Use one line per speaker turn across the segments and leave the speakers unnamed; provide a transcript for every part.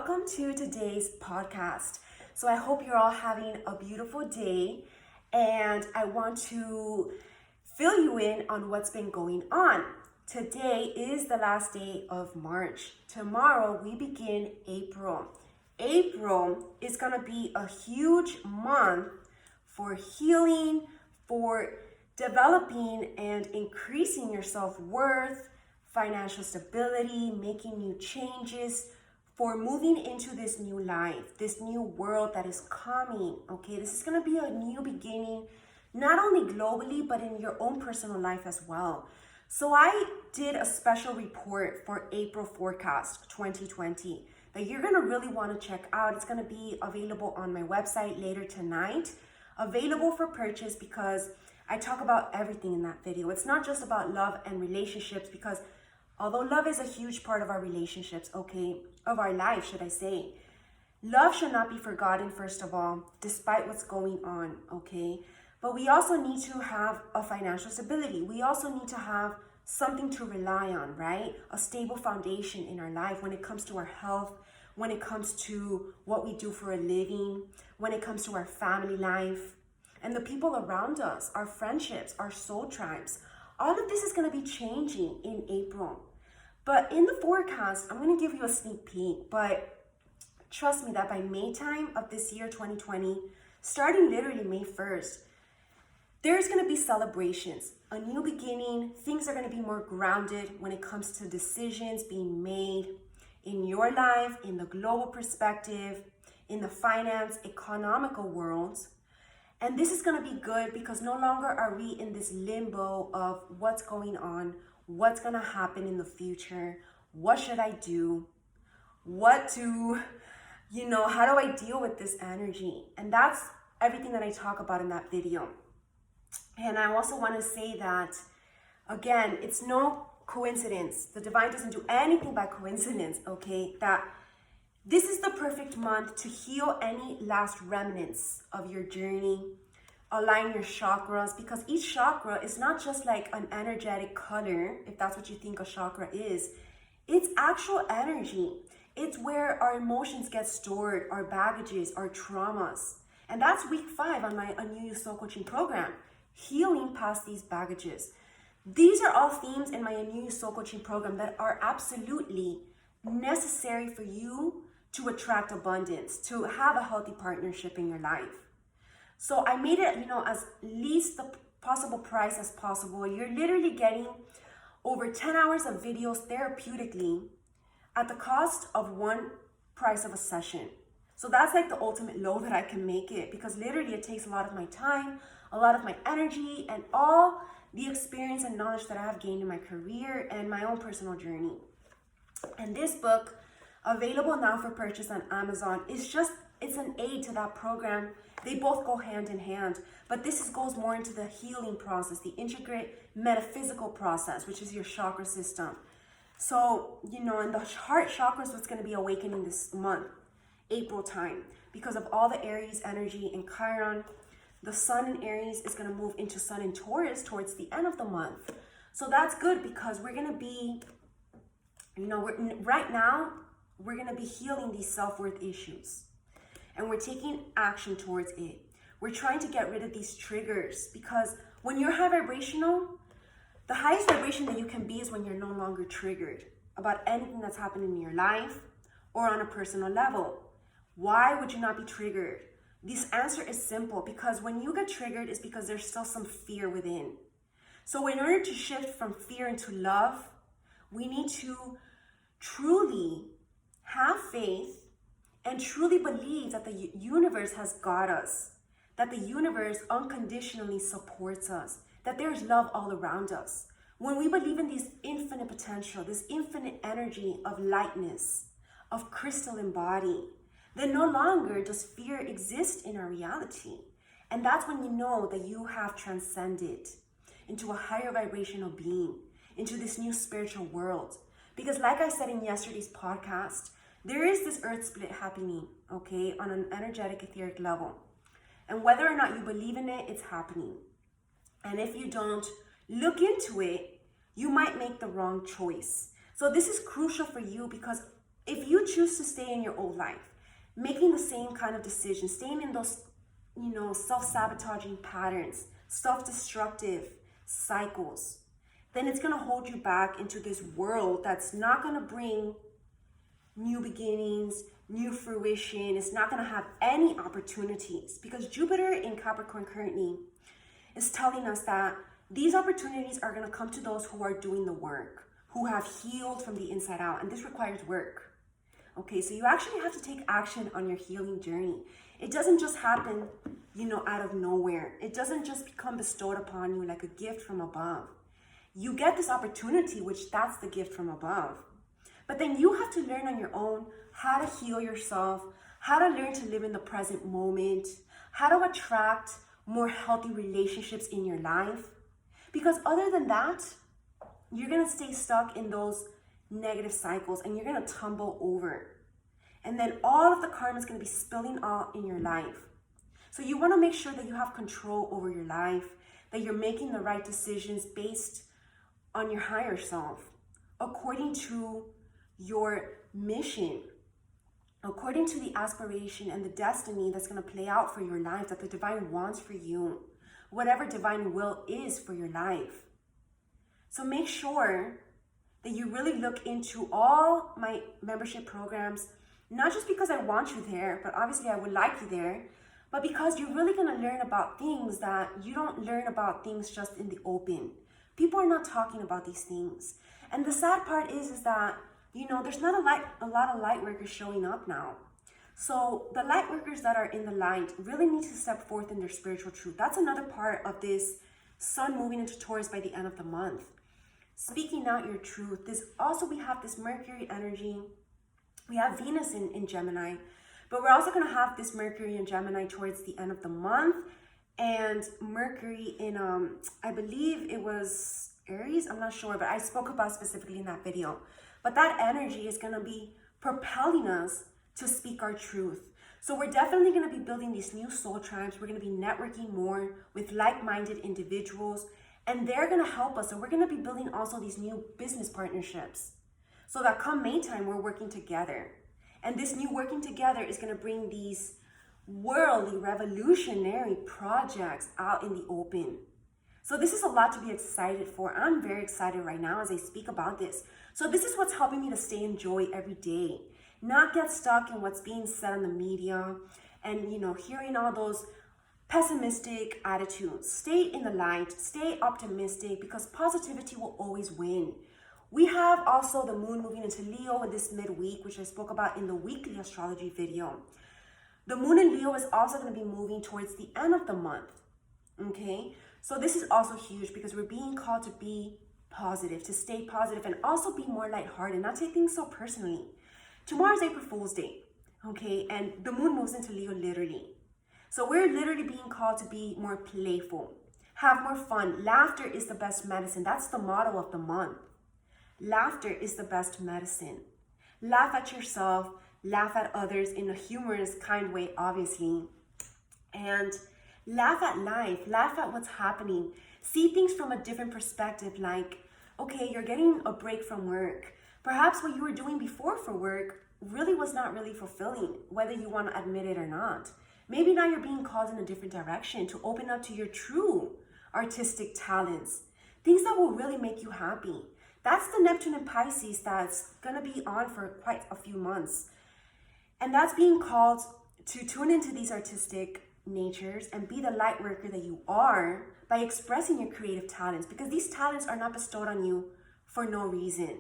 welcome to today's podcast. So I hope you're all having a beautiful day, and I want to fill you in on what's been going on. Today is the last day of March. Tomorrow we begin April. April is going to be a huge month for healing, for developing and increasing your self-worth, financial stability, making new changes, for moving into this new life, this new world that is coming, okay? This is going to be a new beginning, not only globally, but in your own personal life as well. So I did a special report for April forecast 2020 that you're going to really want to check out. It's going to be available on my website later tonight, available for purchase, because I talk about everything in that video. It's not just about love and relationships, because although love is a huge part of our relationships, okay, of our life, should I say, love should not be forgotten, first of all, despite what's going on, okay? But we also need to have a financial stability. We also need to have something to rely on, right? A stable foundation in our life when it comes to our health, when it comes to what we do for a living, when it comes to our family life, and the people around us, our friendships, our soul tribes. All of this is going to be changing in April. But in the forecast, I'm going to give you a sneak peek, but trust me that by May time of this year, 2020, starting literally May 1st, there's going to be celebrations, a new beginning. Things are going to be more grounded when it comes to decisions being made in your life, in the global perspective, in the finance, economical worlds. And this is going to be good because no longer are we in this limbo of what's going on, what's going to happen in the future, what should I do, how do I deal with this energy? And that's everything that I talk about in that video. And I also want to say that, again, it's no coincidence. The divine doesn't do anything by coincidence, okay? That this is the perfect month to heal any last remnants of your journey, align your chakras, because each chakra is not just like an energetic color, if that's what you think a chakra is. It's actual energy. It's where our emotions get stored, our baggages, our traumas. And that's week 5 on my New You Soul Coaching program, healing past these baggages. These are all themes in my New You Soul Coaching program that are absolutely necessary for you to attract abundance, to have a healthy partnership in your life. So I made it, as least the possible price as possible. You're literally getting over 10 hours of videos therapeutically at the cost of one price of a session. So that's like the ultimate low that I can make it, because literally it takes a lot of my time, a lot of my energy, and all the experience and knowledge that I have gained in my career and my own personal journey. And this book, available now for purchase on Amazon, it's an aid to that program. They both go hand in hand, but this goes more into the healing process, the integrate metaphysical process, which is your chakra system. So, in the heart chakra is what's going to be awakening this month, April time, because of all the Aries energy in Chiron. The sun in Aries is going to move into sun in Taurus towards the end of the month. So that's good, because we're going to be, right now, we're going to be healing these self-worth issues. And we're taking action towards it. We're trying to get rid of these triggers, because when you're high vibrational, the highest vibration that you can be is when you're no longer triggered about anything that's happening in your life or on a personal level. Why would you not be triggered? This answer is simple, because when you get triggered, it's because there's still some fear within. So in order to shift from fear into love, we need to truly have faith and truly believe that the universe has got us, that the universe unconditionally supports us, that there's love all around us. When we believe in this infinite potential, this infinite energy of lightness, of crystalline body, then no longer does fear exist in our reality. And that's when you know that you have transcended into a higher vibrational being, into this new spiritual world. Because like I said in yesterday's podcast, there is this earth split happening, okay, on an energetic, etheric level. And whether or not you believe in it, it's happening. And if you don't look into it, you might make the wrong choice. So this is crucial for you, because if you choose to stay in your old life, making the same kind of decisions, staying in those, self-sabotaging patterns, self-destructive cycles, then it's going to hold you back into this world that's not going to bring new beginnings, new fruition. It's not going to have any opportunities, because Jupiter in Capricorn currently is telling us that these opportunities are going to come to those who are doing the work, who have healed from the inside out, and this requires work. Okay, so you actually have to take action on your healing journey. It doesn't just happen, out of nowhere. It doesn't just become bestowed upon you like a gift from above. You get this opportunity, which that's the gift from above. But then you have to learn on your own how to heal yourself, how to learn to live in the present moment, how to attract more healthy relationships in your life. Because other than that, you're going to stay stuck in those negative cycles and you're going to tumble over. And then all of the karma is going to be spilling out in your life. So you want to make sure that you have control over your life, that you're making the right decisions based on your higher self, according to your mission, according to the aspiration and the destiny that's going to play out for your life, that the divine wants for you, whatever divine will is for your life. So make sure that you really look into all my membership programs, not just because I want you there, but obviously I would like you there, but because you're really going to learn about things that you don't learn about things just in the open. People are not talking about these things. And the sad part is that, there's not a lot of light workers showing up now. So the light workers that are in the light really need to step forth in their spiritual truth. That's another part of this sun moving into Taurus by the end of the month. Speaking out your truth. We have this Mercury energy. We have Venus in Gemini, but we're also going to have this Mercury in Gemini towards the end of the month, and Mercury in, I believe it was Aries, I'm not sure, but I spoke about specifically in that video. But that energy is going to be propelling us to speak our truth. So we're definitely going to be building these new soul tribes. We're going to be networking more with like-minded individuals, and they're going to help us. And we're going to be building also these new business partnerships, so that come May time, we're working together. And this new working together is going to bring these worldly, revolutionary projects out in the open. So this is a lot to be excited for. I'm very excited right now as I speak about this. So this is what's helping me to stay in joy every day. Not get stuck in what's being said on the media and, hearing all those pessimistic attitudes. Stay in the light, stay optimistic, because positivity will always win. We have also the moon moving into Leo in this midweek, which I spoke about in the weekly astrology video. The moon in Leo is also going to be moving towards the end of the month. Okay, so this is also huge because we're being called to be positive, to stay positive, and also be more lighthearted, not take things so personally. Tomorrow's April Fool's Day, okay, and the moon moves into Leo literally. So we're literally being called to be more playful, have more fun. Laughter is the best medicine. That's the motto of the month. Laughter is the best medicine. Laugh at yourself, laugh at others in a humorous, kind way, obviously. And laugh at life, laugh at what's happening. See things from a different perspective, like, okay, you're getting a break from work. Perhaps what you were doing before for work really was not really fulfilling, whether you want to admit it or not. Maybe now you're being called in a different direction to open up to your true artistic talents, things that will really make you happy. That's the Neptune and Pisces that's going to be on for quite a few months. And that's being called to tune into these artistic natures and be the light worker that you are by expressing your creative talents, because these talents are not bestowed on you for no reason.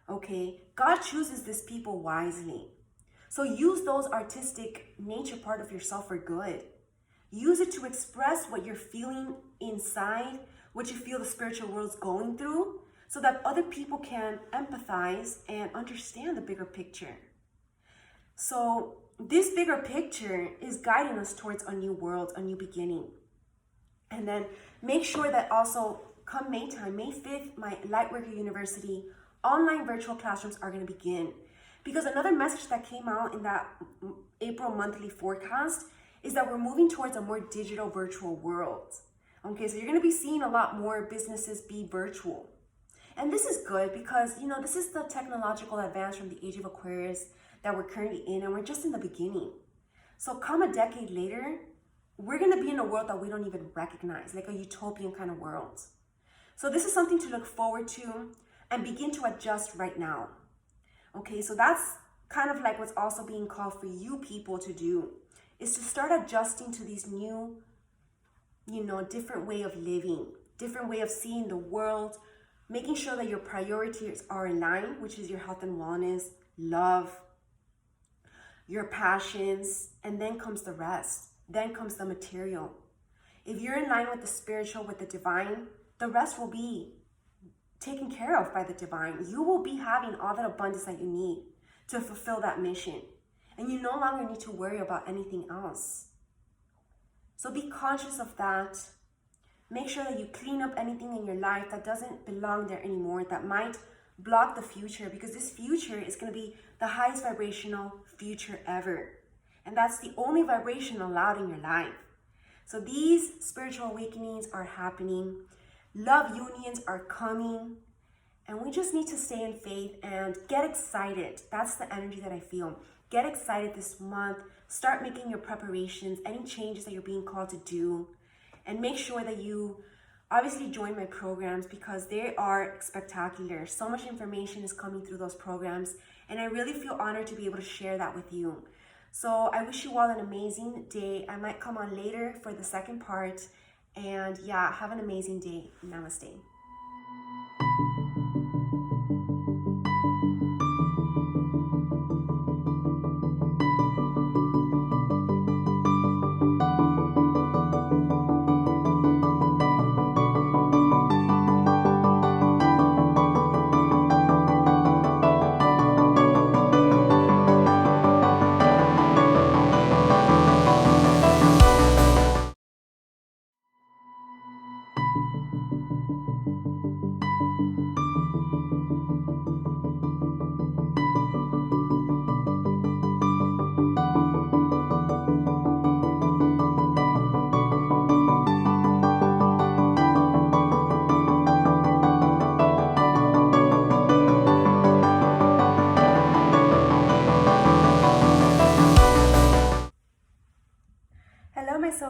Okay? God chooses these people wisely. So use those artistic nature part of yourself for good. Use it to express what you're feeling inside, what you feel the spiritual world's going through, so that other people can empathize and understand the bigger picture. So this bigger picture is guiding us towards a new world, a new beginning. And then make sure that also come May time, May 5th, my Lightworker University online virtual classrooms are going to begin. Because another message that came out in that April monthly forecast is that we're moving towards a more digital virtual world. Okay, so you're going to be seeing a lot more businesses be virtual. And this is good because, this is the technological advance from the age of Aquarius that we're currently in, and we're just in the beginning. So come a decade later, we're going to be in a world that we don't even recognize, like a utopian kind of world. So this is something to look forward to and begin to adjust right now. Okay, so that's kind of like what's also being called for you people to do, is to start adjusting to these new, different way of living, different way of seeing the world, making sure that your priorities are in line, which is your health and wellness, love, your passions, and then comes the rest. Then comes the material. If you're in line with the spiritual, with the divine, the rest will be taken care of by the divine. You will be having all that abundance that you need to fulfill that mission. And you no longer need to worry about anything else. So be conscious of that. Make sure that you clean up anything in your life that doesn't belong there anymore, that might block the future, because this future is going to be the highest vibrational future ever. And that's the only vibration allowed in your life. So these spiritual awakenings are happening. Love unions are coming. And we just need to stay in faith and get excited. That's the energy that I feel. Get excited this month. Start making your preparations, any changes that you're being called to do. And make sure that you obviously join my programs, because they are spectacular. So much information is coming through those programs. And I really feel honored to be able to share that with you. So I wish you all an amazing day. I might come on later for the second part. And yeah, have an amazing day. Namaste.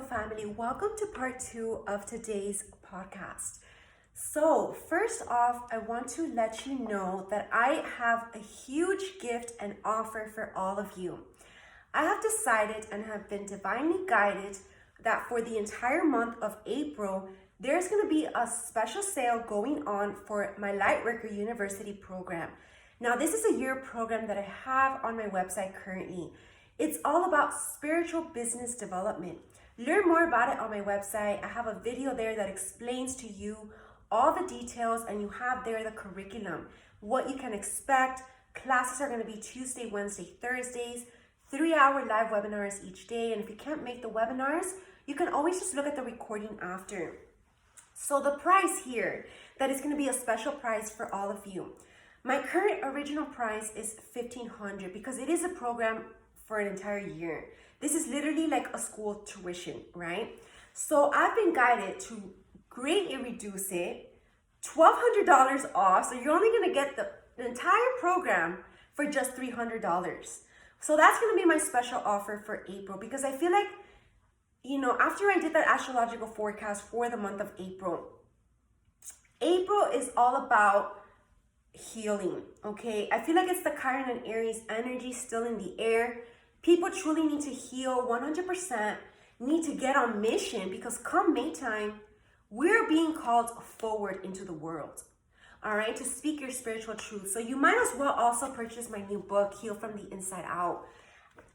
Family, welcome to part 2 of today's podcast. So first off, I want to let you know that I have a huge gift and offer for all of you. I have decided and have been divinely guided that for the entire month of April, there's going to be a special sale going on for my Lightworker University program. Now, this is a year program that I have on my website currently. It's all about spiritual business development. Learn more about it on my website. I have a video there that explains to you all the details, and you have there the curriculum, what you can expect. Classes are going to be Tuesday, Wednesday, Thursdays, 3-hour live webinars each day. And if you can't make the webinars, you can always just look at the recording after. So the price here, that is going to be a special price for all of you. My current original price is $1,500 because it is a program for an entire year. This is literally like a school tuition, right? So I've been guided to greatly reduce it, $1,200 off. So you're only gonna get the entire program for just $300. So that's gonna be my special offer for April, because I feel like, after I did that astrological forecast for the month of April, April is all about healing, okay? I feel like it's the Chiron and Aries energy still in the air. People truly need to heal 100%, need to get on mission, because come May time, we're being called forward into the world, all right, to speak your spiritual truth. So you might as well also purchase my new book, Heal from the Inside Out.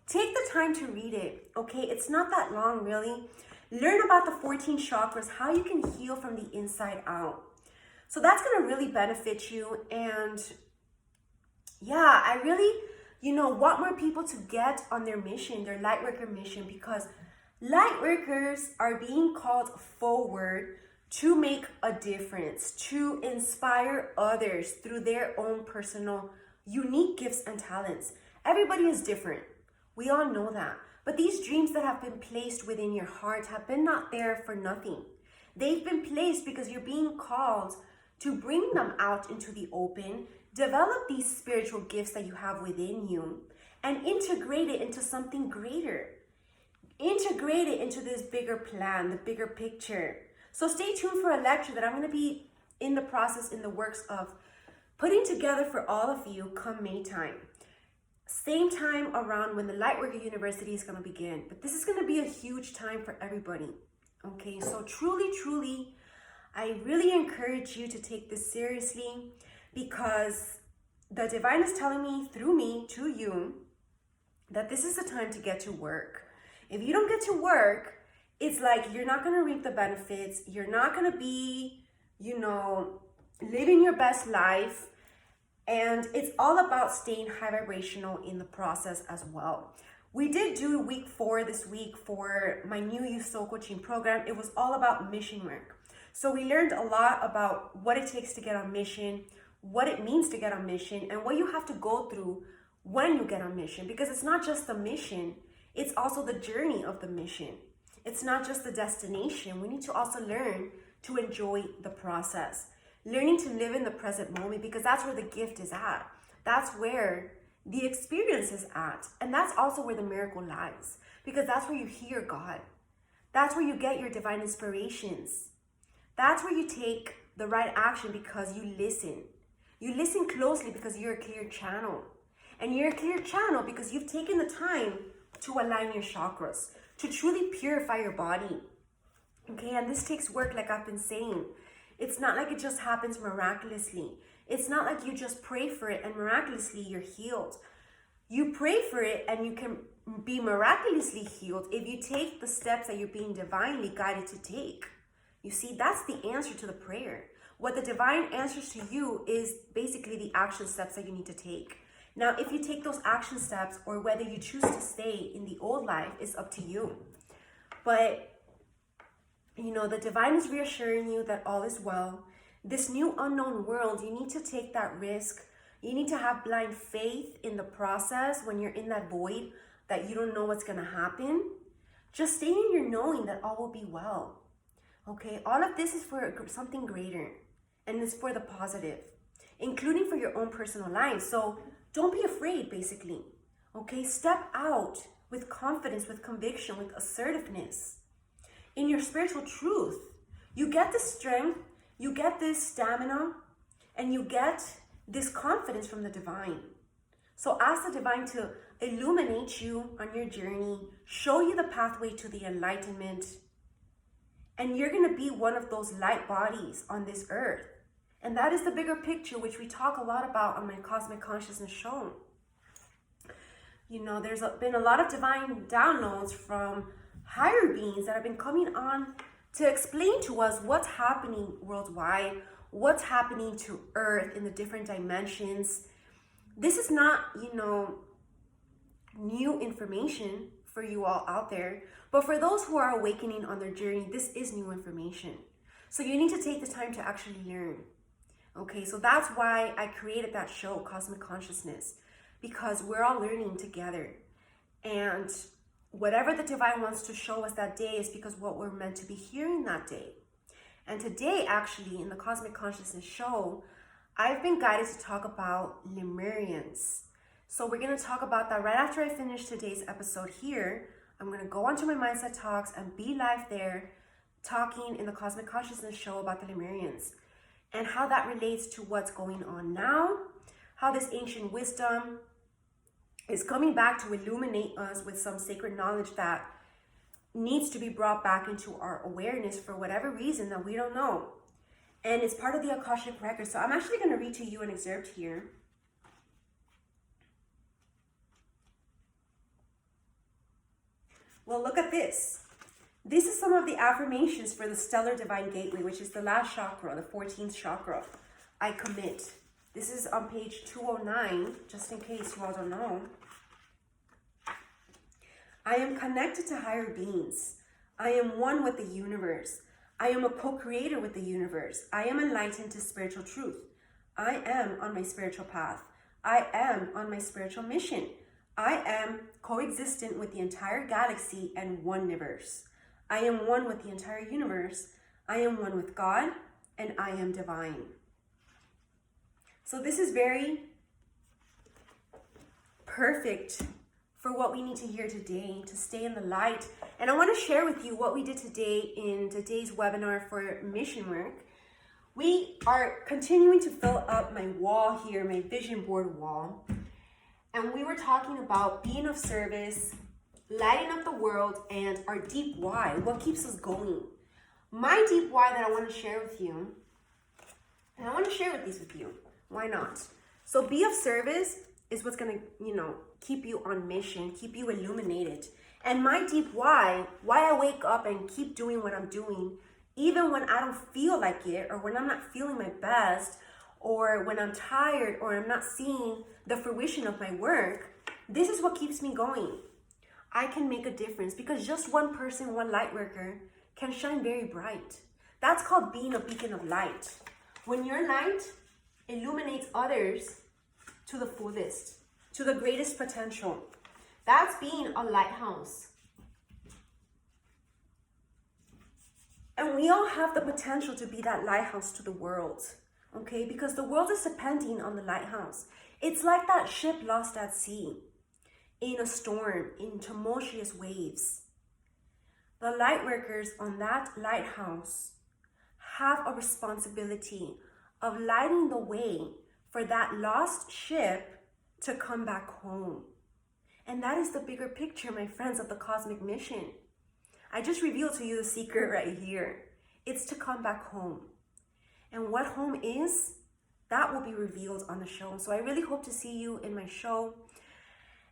Take the time to read it, okay? It's not that long, really. Learn about the 14 chakras, how you can heal from the inside out. So that's going to really benefit you. And yeah, I really want more people to get on their mission, their Lightworker mission, because Lightworkers are being called forward to make a difference, to inspire others through their own personal, unique gifts and talents. Everybody is different. We all know that. But these dreams that have been placed within your heart have been not there for nothing. They've been placed because you're being called to bring them out into the open, develop these spiritual gifts that you have within you, and integrate it into something greater. Integrate it into this bigger plan, the bigger picture. So stay tuned for a lecture that I'm going to be in the process, in the works of putting together for all of you come May time. Same time around when the Lightworker University is going to begin. But this is going to be a huge time for everybody. Okay, so truly, I really encourage you to take this seriously, because the divine is telling me through me to you that this is the time to get to work. If you don't get to work, it's like you're not going to reap the benefits. You're not going to be, living your best life. And it's all about staying high vibrational in the process as well. We did do week 4 this week for my new youth soul coaching program. It was all about mission work. So we learned a lot about what it takes to get on mission, what it means to get on mission, and what you have to go through when you get on mission. Because it's not just the mission, it's also the journey of the mission. It's not just the destination. We need to also learn to enjoy the process. Learning to live in the present moment, because that's where the gift is at. That's where the experience is at. And that's also where the miracle lies, because that's where you hear God. That's where you get your divine inspirations. That's where you take the right action because you listen. You listen closely because you're a clear channel. And you're a clear channel because you've taken the time to align your chakras, to truly purify your body. Okay, and this takes work, like I've been saying. It's not like it just happens miraculously. It's not like you just pray for it and miraculously you're healed. You pray for it and you can be miraculously healed if you take the steps that you're being divinely guided to take. You see, that's the answer to the prayer. What the divine answers to you is basically the action steps that you need to take. Now, if you take those action steps, or whether you choose to stay in the old life, is up to you. But, the divine is reassuring you that all is well. This new unknown world, you need to take that risk. You need to have blind faith in the process when you're in that void, that you don't know what's going to happen. Just stay in your knowing that all will be well. Okay, all of this is for something greater, and it's for the positive, including for your own personal life. So don't be afraid, basically. Okay, step out with confidence, with conviction, with assertiveness. In your spiritual truth, you get the strength, you get this stamina, and you get this confidence from the divine. So ask the divine to illuminate you on your journey, show you the pathway to the enlightenment, and you're going to be one of those light bodies on this earth. And that is the bigger picture, which we talk a lot about on my Cosmic Consciousness show. There's been a lot of divine downloads from higher beings that have been coming on to explain to us what's happening worldwide, what's happening to Earth in the different dimensions. This is not, new information for you all out there, but for those who are awakening on their journey, this is new information. So you need to take the time to actually learn. Okay, so that's why I created that show, Cosmic Consciousness, because we're all learning together. And whatever the divine wants to show us that day is because what we're meant to be hearing that day. And today, actually, in the Cosmic Consciousness show, I've been guided to talk about Lemurians. So we're going to talk about that right after I finish today's episode here. I'm going to go onto my Mindset Talks and be live there, talking in the Cosmic Consciousness show about the Lemurians, and how that relates to what's going on now, how this ancient wisdom is coming back to illuminate us with some sacred knowledge that needs to be brought back into our awareness for whatever reason that we don't know. And it's part of the Akashic Record. So I'm actually going to read to you an excerpt here. Well, look at this. This is some of the affirmations for the Stellar Divine Gateway, which is the last chakra, the 14th chakra. I commit. This is on page 209, just in case you all don't know. I am connected to higher beings. I am one with the universe. I am a co-creator with the universe. I am enlightened to spiritual truth. I am on my spiritual path. I am on my spiritual mission. I am coexistent with the entire galaxy and one-niverse. I am one with the entire universe. I am one with God, and I am divine. So this is very perfect for what we need to hear today, to stay in the light. And I want to share with you what we did today in today's webinar for mission work. We are continuing to fill up my wall here, my vision board wall. And we were talking about being of service, lighting up the world, and our deep why, what keeps us going. My deep why that I want to share with you, and I want to share these with you. Why not? So be of service is what's going to, keep you on mission, keep you illuminated. And my deep why I wake up and keep doing what I'm doing, even when I don't feel like it, or when I'm not feeling my best, or when I'm tired, or I'm not seeing the fruition of my work, this is what keeps me going. I can make a difference because just one person, one light worker, can shine very bright. That's called being a beacon of light. When your light illuminates others to the fullest, to the greatest potential, that's being a lighthouse. And we all have the potential to be that lighthouse to the world, okay? Because the world is depending on the lighthouse. It's like that ship lost at sea, in a storm, in tumultuous waves. The light workers on that lighthouse have a responsibility of lighting the way for that lost ship to come back home. And that is the bigger picture, my friends, of the cosmic mission. I just revealed to you the secret right here. It's to come back home. And what home is, that will be revealed on the show. So I really hope to see you in my show.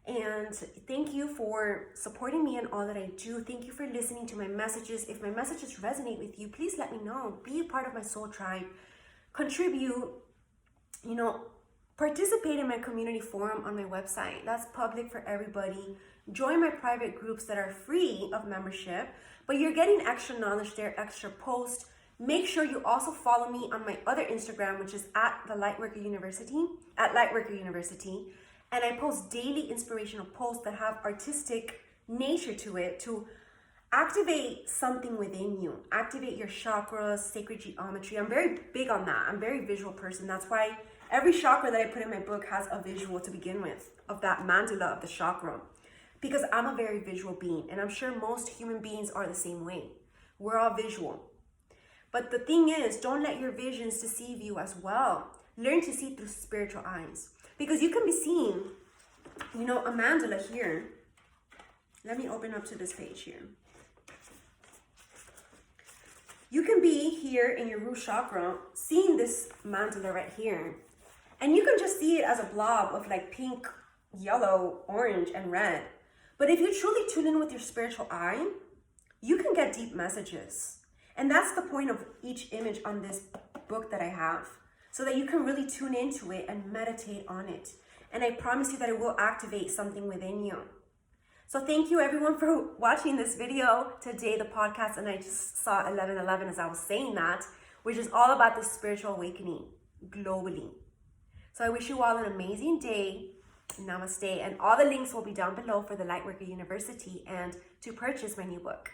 And thank you for supporting me in all that I do. Thank you for listening to my messages. If my messages resonate with you, please let me know. Be a part of my soul tribe. Contribute, participate in my community forum on my website. That's public for everybody. Join my private groups that are free of membership, but you're getting extra knowledge there, extra posts. Make sure you also follow me on my other Instagram, which is at Lightworker University. And I post daily inspirational posts that have artistic nature to it to activate something within you. Activate your chakras, sacred geometry. I'm very big on that. I'm a very visual person. That's why every chakra that I put in my book has a visual to begin with, of that mandala of the chakra. Because I'm a very visual being, and I'm sure most human beings are the same way. We're all visual. But the thing is, don't let your visions deceive you as well. Learn to see through spiritual eyes. Because you can be seeing, a mandala here. Let me open up to this page here. You can be here in your root chakra, seeing this mandala right here. And you can just see it as a blob of like pink, yellow, orange, and red. But if you truly tune in with your spiritual eye, you can get deep messages. And that's the point of each image on this book that I have, so that you can really tune into it and meditate on it. And I promise you that it will activate something within you. So thank you everyone for watching this video today, the podcast. And I just saw 11:11 as I was saying that, which is all about the spiritual awakening globally. So I wish you all an amazing day. Namaste. And all the links will be down below for the Lightworker University and to purchase my new book.